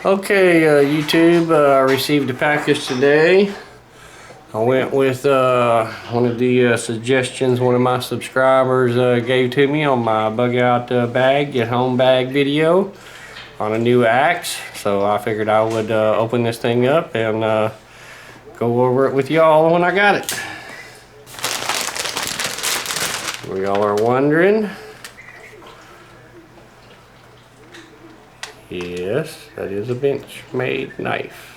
Okay, YouTube, I received a package today. I went with one of the suggestions one of my subscribers gave to me on my bug out bag, get home bag video on a new axe. So I figured I would open this thing up and go over it with y'all when I got it. We all are wondering. Yes, that is a bench-made knife.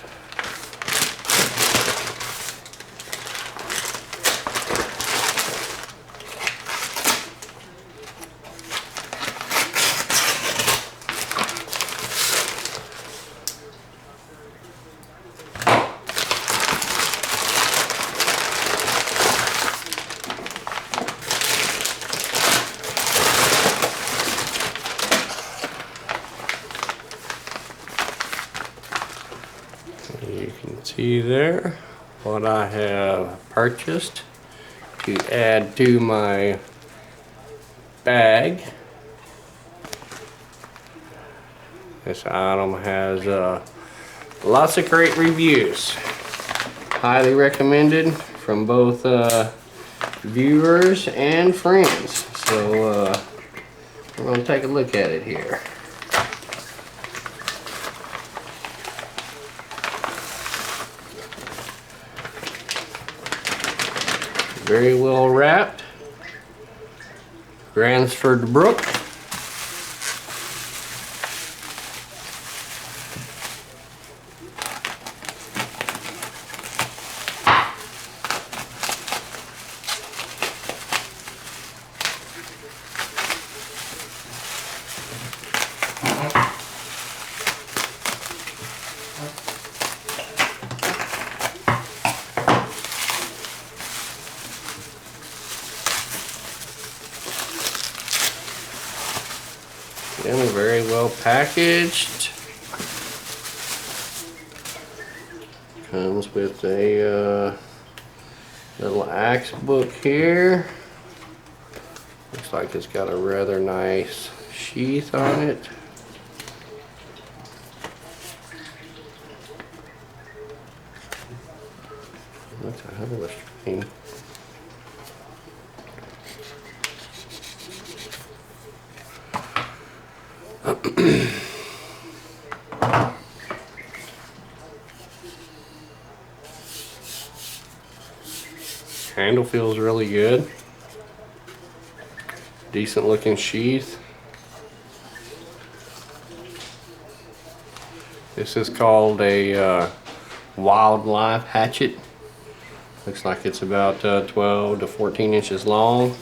You can see there what I have purchased to add to my bag. This item has lots of great reviews. Highly recommended from both viewers and friends. So we're going to take a look at it here. Very well wrapped. Gransford Brook. And very well packaged. Comes with a little axe book here. Looks like it's got a rather nice sheath on it. That's a hell of a string. Handle feels really good. Decent looking sheath. This is called a wildlife hatchet. Looks like it's about 12 to 14 inches long.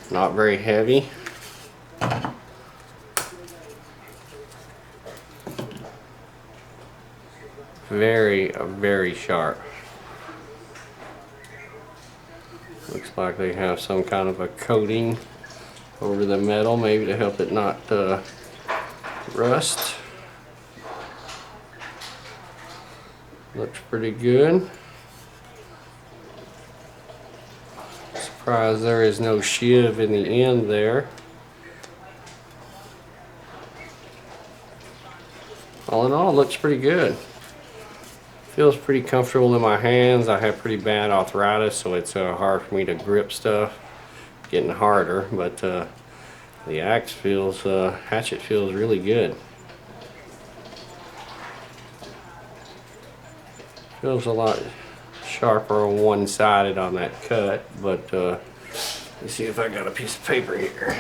Not very heavy. Very sharp. Looks like they have some kind of a coating over the metal, maybe to help it not rust. Looks pretty good. Surprised there is no sheave in the end there. All in all, it looks pretty good. Feels pretty comfortable in my hands. I have pretty bad arthritis, so it's hard for me to grip stuff. Getting harder, but the axe feels, hatchet feels really good. Feels a lot sharper on one-sided on that cut, but let's see if I got a piece of paper here.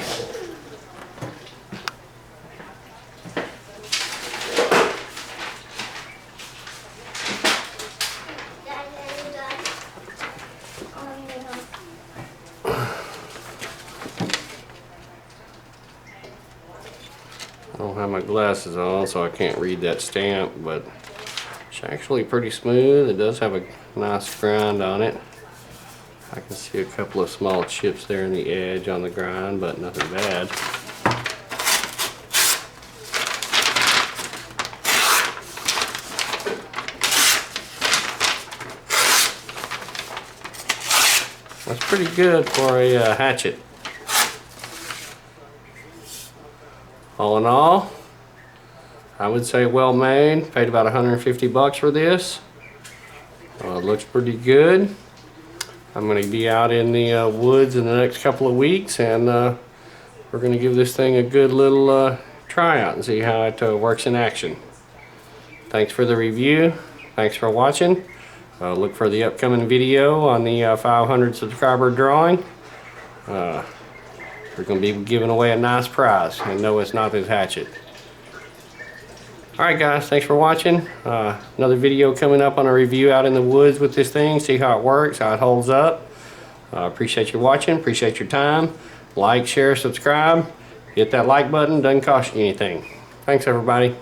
I don't have my glasses on, so I can't read that stamp, but it's actually pretty smooth. It does have a nice grind on it. I can see a couple of small chips there in the edge on the grind, but nothing bad. That's pretty good for a hatchet. All in all, I would say well made. Paid about 150 bucks for this. Looks pretty good. I'm going to be out in the woods in the next couple of weeks, and we're going to give this thing a good little try out and see how it works in action. Thanks for the review. Thanks for watching. Look for the upcoming video on the 500 subscriber drawing. We're going to be giving away a nice prize, and no, it's not this hatchet. Alright guys, thanks for watching. Another video coming up on a review out in the woods with this thing, see how it works, how it holds up. Appreciate you watching, appreciate your time. Like, share, subscribe. Hit that like button, doesn't cost you anything. Thanks everybody.